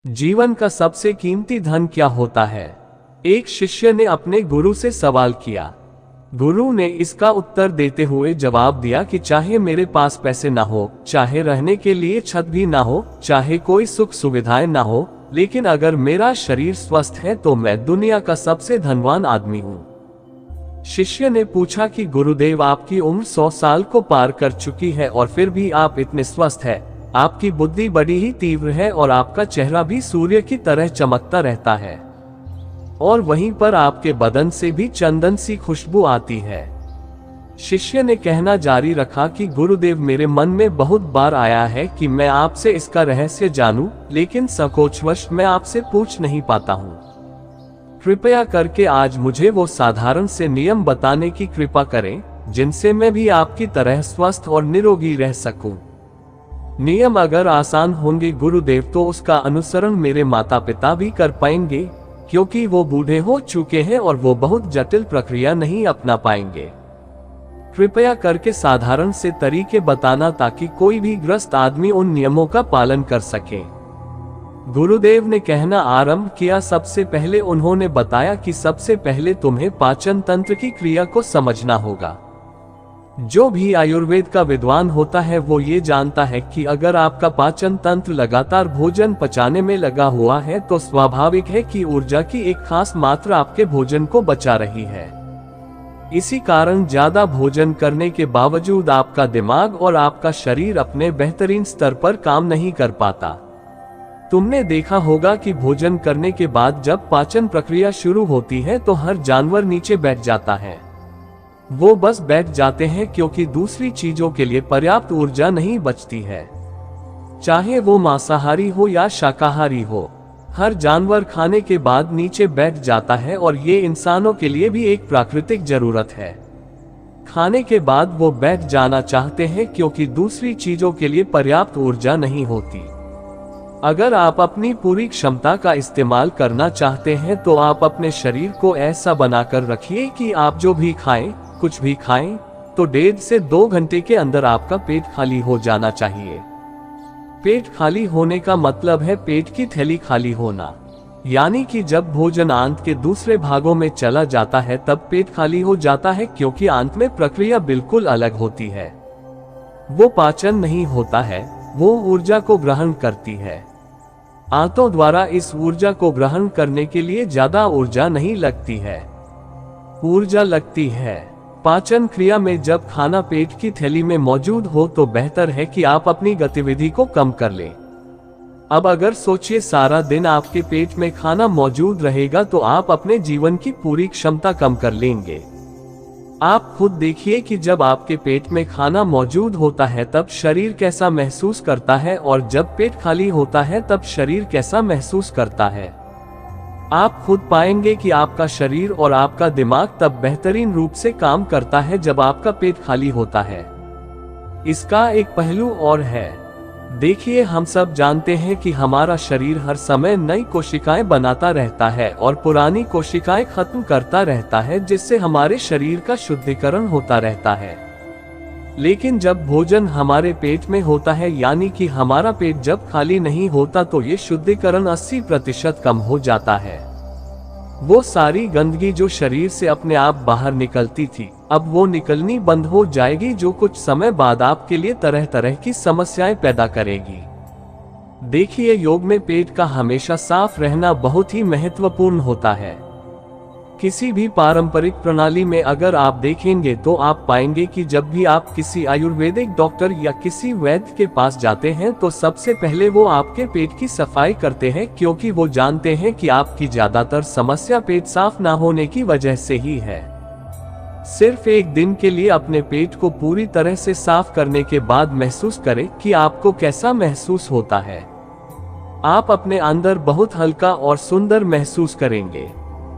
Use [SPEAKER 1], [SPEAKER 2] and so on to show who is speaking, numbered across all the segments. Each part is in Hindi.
[SPEAKER 1] जीवन का सबसे कीमती धन क्या होता है? एक शिष्य ने अपने गुरु से सवाल किया। गुरु ने इसका उत्तर देते हुए जवाब दिया कि चाहे मेरे पास पैसे ना हो, चाहे रहने के लिए छत भी ना हो, चाहे कोई सुख सुविधाएं ना हो, लेकिन अगर मेरा शरीर स्वस्थ है तो मैं दुनिया का सबसे धनवान आदमी हूँ। शिष्य ने पूछा कि गुरुदेव, आपकी उम्र 100 साल को पार कर चुकी है और फिर भी आप इतने स्वस्थ हैं। आपकी बुद्धि बड़ी ही तीव्र है और आपका चेहरा भी सूर्य की तरह चमकता रहता है, और वहीं पर आपके बदन से भी चंदन सी खुशबू आती है। शिष्य ने कहना जारी रखा कि गुरुदेव, मेरे मन में बहुत बार आया है कि मैं आपसे इसका रहस्य जानूं, लेकिन संकोचवश मैं आपसे पूछ नहीं पाता हूँ। कृपया करके आज मुझे वो साधारण से नियम बताने की कृपा करें जिनसे मैं भी आपकी तरह स्वस्थ और निरोगी रह सकूं। नियम अगर आसान होंगे गुरुदेव, तो उसका अनुसरण मेरे माता पिता भी कर पाएंगे, क्योंकि वो बूढ़े हो चुके हैं और वो बहुत जटिल प्रक्रिया नहीं अपना पाएंगे। कृपया करके साधारण से तरीके बताना ताकि कोई भी ग्रस्त आदमी उन नियमों का पालन कर सके। गुरुदेव ने कहना आरंभ किया। सबसे पहले उन्होंने बताया कि सबसे पहले तुम्हें पाचन तंत्र की क्रिया को समझना होगा। जो भी आयुर्वेद का विद्वान होता है वो ये जानता है कि अगर आपका पाचन तंत्र लगातार भोजन पचाने में लगा हुआ है तो स्वाभाविक है कि ऊर्जा की एक खास मात्रा आपके भोजन को बचा रही है। इसी कारण ज्यादा भोजन करने के बावजूद आपका दिमाग और आपका शरीर अपने बेहतरीन स्तर पर काम नहीं कर पाता। तुमने देखा होगा कि भोजन करने के बाद जब पाचन प्रक्रिया शुरू होती है तो हर जानवर नीचे बैठ जाता है। वो बस बैठ जाते हैं क्योंकि दूसरी चीजों के लिए पर्याप्त ऊर्जा नहीं बचती है। चाहे वो मांसाहारी हो या शाकाहारी हो, हर जानवर खाने के बाद नीचे बैठ जाता है, और ये इंसानों के लिए भी एक प्राकृतिक जरूरत है। खाने के बाद वो बैठ जाना चाहते हैं क्योंकि दूसरी चीजों के लिए पर्याप्त ऊर्जा नहीं होती। अगर आप अपनी पूरी क्षमता का इस्तेमाल करना चाहते हैं तो आप अपने शरीर को ऐसा बनाकर रखिए कि आप जो भी खाएं, कुछ भी खाएं, तो 1.5 से 2 घंटे के अंदर आपका पेट खाली हो जाना चाहिए। पेट खाली होने का मतलब है पेट की थैली खाली होना, यानी कि जब भोजन आंत के दूसरे भागों में चला जाता है तब पेट खाली हो जाता है, क्योंकि आंत में प्रक्रिया बिल्कुल अलग होती है। वो पाचन नहीं होता है, वो ऊर्जा को ग्रहण करती है। आंतों द्वारा इस ऊर्जा को ग्रहण करने के लिए ज्यादा ऊर्जा नहीं लगती है, ऊर्जा लगती है पाचन क्रिया में। जब खाना पेट की थैली में मौजूद हो तो बेहतर है कि आप अपनी गतिविधि को कम कर लें। अब अगर सोचिए, सारा दिन आपके पेट में खाना मौजूद रहेगा तो आप अपने जीवन की पूरी क्षमता कम कर लेंगे। आप खुद देखिए कि जब आपके पेट में खाना मौजूद होता है तब शरीर कैसा महसूस करता है, और जब पेट खाली होता है तब शरीर कैसा महसूस करता है। आप खुद पाएंगे कि आपका शरीर और आपका दिमाग तब बेहतरीन रूप से काम करता है जब आपका पेट खाली होता है। इसका एक पहलू और है। देखिए, हम सब जानते हैं कि हमारा शरीर हर समय नई कोशिकाएं बनाता रहता है और पुरानी कोशिकाएं खत्म करता रहता है, जिससे हमारे शरीर का शुद्धिकरण होता रहता है। लेकिन जब भोजन हमारे पेट में होता है, यानी कि हमारा पेट जब खाली नहीं होता, तो ये शुद्धिकरण 80% कम हो जाता है। वो सारी गंदगी जो शरीर से अपने आप बाहर निकलती थी, अब वो निकलनी बंद हो जाएगी, जो कुछ समय बाद आपके लिए तरह तरह की समस्याएं पैदा करेगी। देखिए, योग में पेट का हमेशा साफ रहना बहुत ही महत्वपूर्ण होता है। किसी भी पारंपरिक प्रणाली में अगर आप देखेंगे तो आप पाएंगे कि जब भी आप किसी आयुर्वेदिक डॉक्टर या किसी वैद्य के पास जाते हैं तो सबसे पहले वो आपके पेट की सफाई करते हैं, क्योंकि वो जानते हैं कि आपकी ज्यादातर समस्या पेट साफ ना होने की वजह से ही है। सिर्फ एक दिन के लिए अपने पेट को पूरी तरह से साफ करने के बाद महसूस करें कि आपको कैसा महसूस होता है। आप अपने अंदर बहुत हल्का और सुंदर महसूस करेंगे।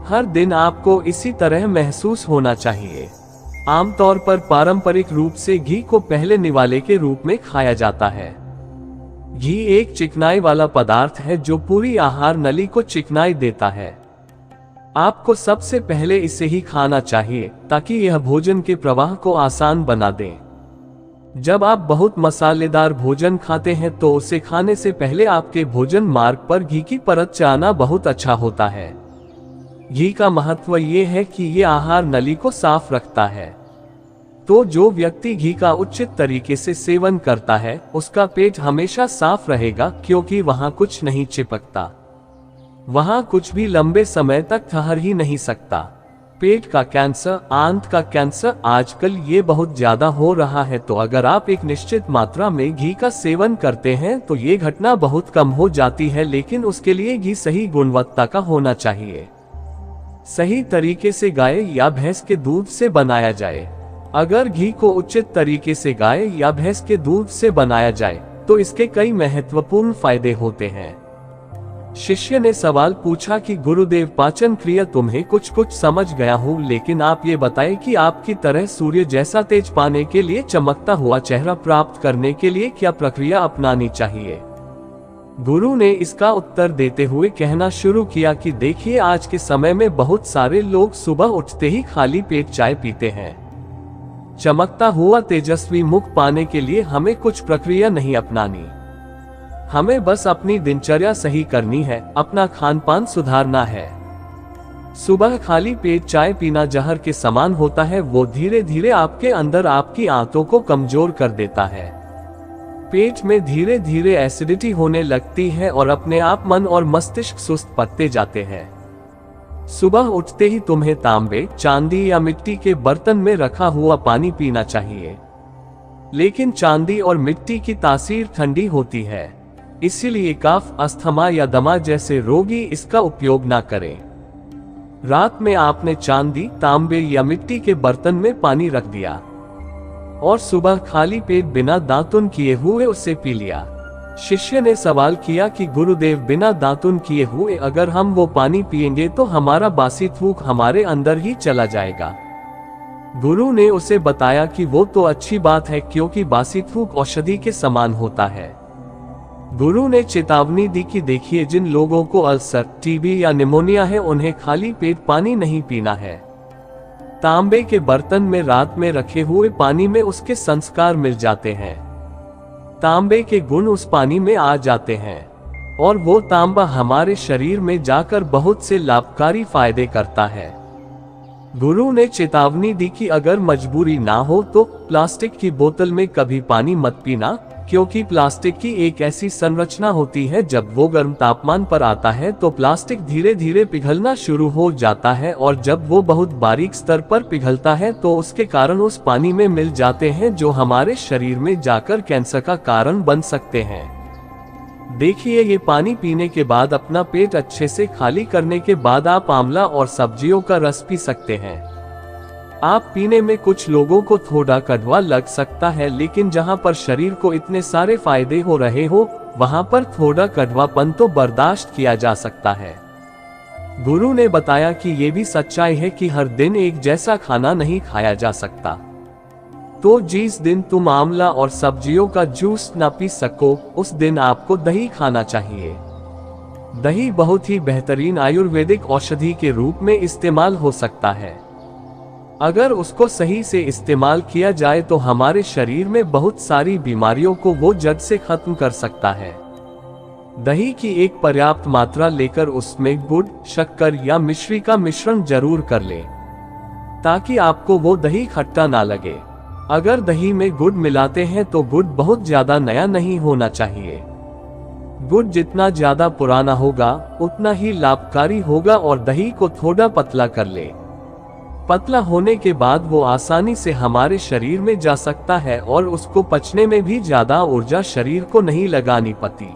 [SPEAKER 1] हर दिन आपको इसी तरह महसूस होना चाहिए। आमतौर पर पारंपरिक रूप से घी को पहले निवाले के रूप में खाया जाता है। घी एक चिकनाई वाला पदार्थ है जो पूरी आहार नली को चिकनाई देता है। आपको सबसे पहले इसे ही खाना चाहिए ताकि यह भोजन के प्रवाह को आसान बना दे। जब आप बहुत मसालेदार भोजन खाते हैं तो उसे खाने से पहले आपके भोजन मार्ग पर घी की परत चाना बहुत अच्छा होता है। घी का महत्व ये है कि ये आहार नली को साफ रखता है। तो जो व्यक्ति घी का उचित तरीके से सेवन करता है उसका पेट हमेशा साफ रहेगा, क्योंकि वहां कुछ नहीं चिपकता, वहां कुछ भी लंबे समय तक ठहर ही नहीं सकता। पेट का कैंसर, आंत का कैंसर आजकल ये बहुत ज्यादा हो रहा है, तो अगर आप एक निश्चित मात्रा में घी का सेवन करते हैं तो ये घटना बहुत कम हो जाती है, लेकिन उसके लिए घी सही गुणवत्ता का होना चाहिए। सही तरीके से गाय या भैंस के दूध से बनाया जाए। अगर घी को उचित तरीके से गाय या भैंस के दूध से बनाया जाए तो इसके कई महत्वपूर्ण फायदे होते हैं। शिष्य ने सवाल पूछा कि गुरुदेव, पाचन क्रिया तुम्हें कुछ समझ गया हूँ, लेकिन आप ये बताएं कि आपकी तरह सूर्य जैसा तेज पाने के लिए, चमकता हुआ चेहरा प्राप्त करने के लिए क्या प्रक्रिया अपनानी चाहिए। गुरु ने इसका उत्तर देते हुए कहना शुरू किया कि देखिए, आज के समय में बहुत सारे लोग सुबह उठते ही खाली पेट चाय पीते हैं। चमकता हुआ तेजस्वी मुख पाने के लिए हमें कुछ प्रक्रिया नहीं अपनानी, हमें बस अपनी दिनचर्या सही करनी है, अपना खान पान सुधारना है। सुबह खाली पेट चाय पीना जहर के समान होता है, वो धीरे धीरे आपके अंदर आपकी आंतों को कमजोर कर देता है। पेट में धीरे धीरे एसिडिटी होने लगती है और अपने आप मन और मस्तिष्क सुस्त पड़ते जाते हैं। सुबह उठते ही तुम्हें तांबे, चांदी या मिट्टी के बर्तन में रखा हुआ पानी पीना चाहिए, लेकिन चांदी और मिट्टी की तासीर ठंडी होती है, इसीलिए कफ, अस्थमा या दमा जैसे रोगी इसका उपयोग ना करें। रात में आपने चांदी, तांबे या मिट्टी के बर्तन में पानी रख दिया और सुबह खाली पेट बिना दातुन किए हुए उसे पी लिया। शिष्य ने सवाल किया कि गुरुदेव, बिना दातुन किए हुए अगर हम वो पानी पिएंगे तो हमारा बासी थूक हमारे अंदर ही चला जाएगा। गुरु ने उसे बताया कि वो तो अच्छी बात है, क्योंकि बासी थूक औषधि के समान होता है। गुरु ने चेतावनी दी कि देखिए, जिन लोगों को अल्सर, टीबी या निमोनिया है उन्हें खाली पेट पानी नहीं पीना है। तांबे के बर्तन में रात में रखे हुए पानी में उसके संस्कार मिल जाते हैं, तांबे के गुण उस पानी में आ जाते हैं और वो तांबा हमारे शरीर में जाकर बहुत से लाभकारी फायदे करता है। गुरु ने चेतावनी दी कि अगर मजबूरी ना हो तो प्लास्टिक की बोतल में कभी पानी मत पीना, क्योंकि प्लास्टिक की एक ऐसी संरचना होती है, जब वो गर्म तापमान पर आता है तो प्लास्टिक धीरे धीरे पिघलना शुरू हो जाता है, और जब वो बहुत बारीक स्तर पर पिघलता है तो उसके कारण उस पानी में मिल जाते हैं, जो हमारे शरीर में जाकर कैंसर का कारण बन सकते हैं। देखिए, ये पानी पीने के बाद अपना पेट अच्छे से खाली करने के बाद आप आंवला और सब्जियों का रस पी सकते हैं। आप पीने में कुछ लोगों को थोड़ा कड़वा लग सकता है, लेकिन जहां पर शरीर को इतने सारे फायदे हो रहे हो वहां पर थोड़ा कड़वापन तो बर्दाश्त किया जा सकता है। गुरु ने बताया कि ये भी सच्चाई है कि हर दिन एक जैसा खाना नहीं खाया जा सकता। तो जिस दिन तुम आंवला और सब्जियों का जूस ना पी सको उस दिन आपको दही खाना चाहिए। दही बहुत ही बेहतरीन आयुर्वेदिक औषधि के रूप में इस्तेमाल हो सकता है। अगर उसको सही से इस्तेमाल किया जाए तो हमारे शरीर में बहुत सारी बीमारियों को वो जड़ से खत्म कर सकता है। दही की एक पर्याप्त मात्रा लेकर उसमें गुड़, शक्कर या मिश्री का मिश्रण जरूर कर लें, ताकि आपको वो दही खट्टा ना लगे। अगर दही में गुड़ मिलाते हैं तो गुड़ बहुत ज्यादा नया नहीं होना चाहिए। गुड़ जितना ज्यादा पुराना होगा उतना ही लाभकारी होगा, और दही को थोड़ा पतला कर ले। पतला होने के बाद वो आसानी से हमारे शरीर में जा सकता है और उसको पचने में भी ज्यादा ऊर्जा शरीर को नहीं लगानी पड़ती।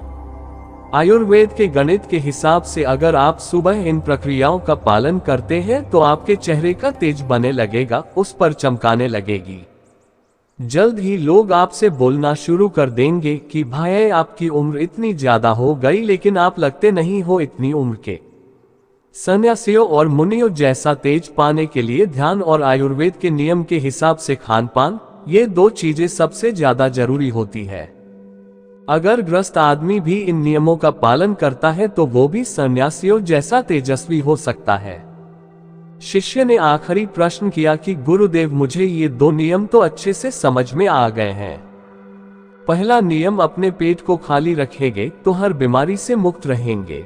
[SPEAKER 1] आयुर्वेद के गणित के हिसाब से अगर आप सुबह इन प्रक्रियाओं का पालन करते हैं तो आपके चेहरे का तेज बने लगेगा, उस पर चमकाने लगेगी। जल्द ही लोग आपसे बोलना शुरू कर देंगे कि भाई, आपकी उम्र इतनी ज्यादा हो गई लेकिन आप लगते नहीं हो इतनी उम्र के। सन्यासियों और मुनियों जैसा तेज पाने के लिए ध्यान और आयुर्वेद के नियम के हिसाब से खान पान, ये दो चीजें सबसे ज्यादा जरूरी होती है। अगर ग्रस्त आदमी भी इन नियमों का पालन करता है तो वो भी सन्यासियों जैसा तेजस्वी हो सकता है। शिष्य ने आखिरी प्रश्न किया कि गुरुदेव, मुझे ये दो नियम तो अच्छे से समझ में आ गए हैं, पहला नियम, अपने पेट को खाली रखेंगे तो हर बीमारी से मुक्त रहेंगे।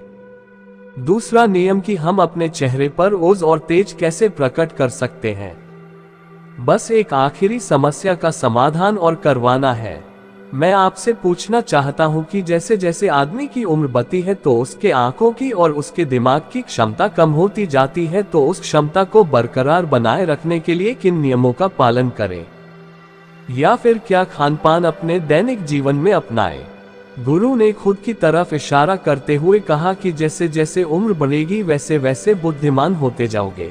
[SPEAKER 1] दूसरा नियम कि हम अपने चेहरे पर ओज और तेज कैसे प्रकट कर सकते हैं। बस एक आखिरी समस्या का समाधान और करवाना है। मैं आपसे पूछना चाहता हूं कि जैसे जैसे आदमी की उम्र बढ़ती है तो उसके आंखों की और उसके दिमाग की क्षमता कम होती जाती है, तो उस क्षमता को बरकरार बनाए रखने के लिए किन नियमों का पालन करें, या फिर क्या खानपान अपने दैनिक जीवन में अपनाएं। गुरु ने खुद की तरफ इशारा करते हुए कहा कि जैसे जैसे उम्र बढ़ेगी वैसे वैसे बुद्धिमान होते जाओगे।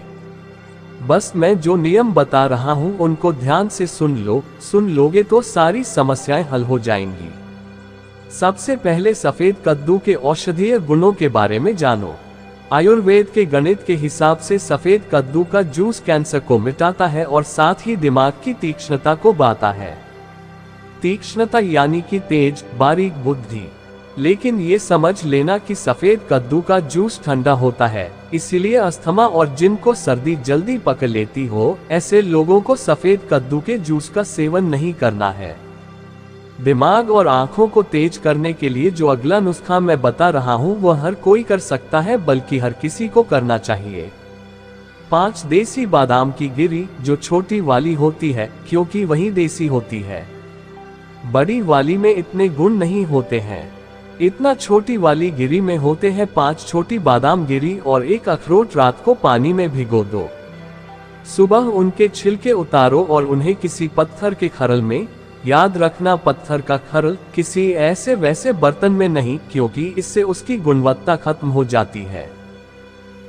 [SPEAKER 1] बस मैं जो नियम बता रहा हूं उनको ध्यान से सुन लोगे तो सारी समस्याएं हल हो जाएंगी। सबसे पहले सफेद कद्दू के औषधीय गुणों के बारे में जानो। आयुर्वेद के गणित के हिसाब से सफेद कद्दू का जूस कैंसर को मिटाता है और साथ ही दिमाग की तीक्ष्णता को बढ़ाता है। तीक्ष्णता यानी कि तेज बारीक बुद्धि। लेकिन ये समझ लेना कि सफेद कद्दू का जूस ठंडा होता है, इसीलिए अस्थमा और जिनको सर्दी जल्दी पकड़ लेती हो, ऐसे लोगों को सफेद कद्दू के जूस का सेवन नहीं करना है। दिमाग और आंखों को तेज करने के लिए जो अगला नुस्खा मैं बता रहा हूँ वह हर कोई कर सकता है, बल्कि हर किसी को करना चाहिए। 5 देसी बादाम की गिरी, जो छोटी वाली होती है क्योंकि वही देसी होती है। बड़ी वाली में इतने गुण नहीं होते हैं, इतना छोटी वाली गिरी में होते हैं 5 छोटी बादाम गिरी और 1 अखरोट रात को पानी में भिगो दो। सुबह उनके छिलके उतारो और उन्हें किसी पत्थर के खरल में, याद रखना पत्थर का खरल, किसी ऐसे वैसे बर्तन में नहीं, क्योंकि इससे उसकी गुणवत्ता खत्म हो जाती है।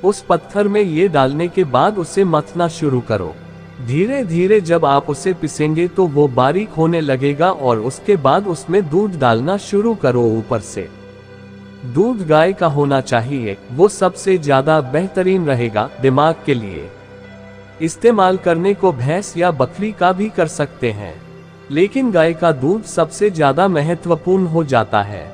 [SPEAKER 1] उस पत्थर में ये डालने के बाद उसे मथना शुरू करो। धीरे धीरे जब आप उसे पिसेंगे तो वो बारीक होने लगेगा और उसके बाद उसमें दूध डालना शुरू करो। ऊपर से दूध गाय का होना चाहिए, वो सबसे ज्यादा बेहतरीन रहेगा दिमाग के लिए। इस्तेमाल करने को भैंस या बकरी का भी कर सकते हैं, लेकिन गाय का दूध सबसे ज्यादा महत्वपूर्ण हो जाता है।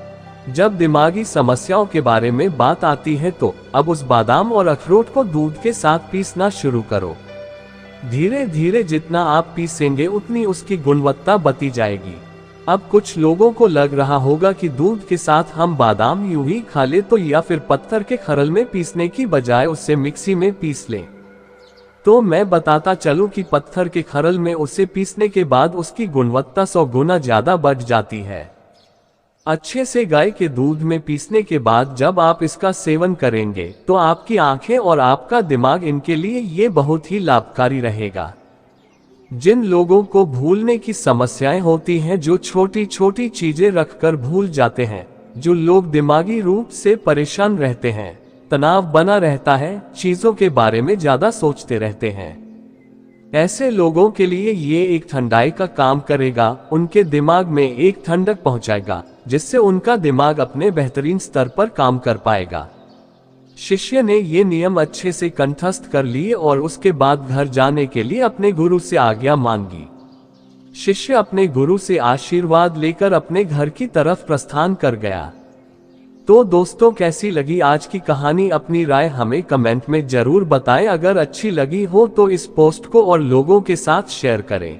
[SPEAKER 1] जब दिमागी समस्याओं के बारे में बात आती है तो अब उस बादाम और अखरोट को दूध के साथ पीसना शुरू करो। धीरे धीरे जितना आप पीसेंगे उतनी उसकी गुणवत्ता बढ़ती जाएगी। अब कुछ लोगों को लग रहा होगा कि दूध के साथ हम बादाम यूं ही खा ले तो, या फिर पत्थर के खरल में पीसने की बजाय उससे मिक्सी में पीस लें। तो मैं बताता चलूं कि पत्थर के खरल में उसे पीसने के बाद उसकी गुणवत्ता 100 गुना ज्यादा बढ़ जाती है। अच्छे से गाय के दूध में पीसने के बाद जब आप इसका सेवन करेंगे तो आपकी आंखें और आपका दिमाग, इनके लिए ये बहुत ही लाभकारी रहेगा। जिन लोगों को भूलने की समस्याएं होती हैं, जो छोटी छोटी चीजें रखकर भूल जाते हैं, जो लोग दिमागी रूप से परेशान रहते हैं, तनाव बना रहता है, चीजों के बारे में ज्यादा सोचते रहते हैं, ऐसे लोगों के लिए ये एक ठंडाई का काम करेगा। उनके दिमाग में एक ठंडक पहुंचाएगा, जिससे उनका दिमाग अपने बेहतरीन स्तर पर काम कर पाएगा। शिष्य ने ये नियम अच्छे से कंठस्थ कर लिए और उसके बाद घर जाने के लिए अपने गुरु से आज्ञा मांगी। शिष्य अपने गुरु से आशीर्वाद लेकर अपने घर की तरफ प्रस्थान कर गया। तो दोस्तों, कैसी लगी आज की कहानी? अपनी राय हमें कमेंट में जरूर बताएं। अगर अच्छी लगी हो तो इस पोस्ट को और लोगों के साथ शेयर करें।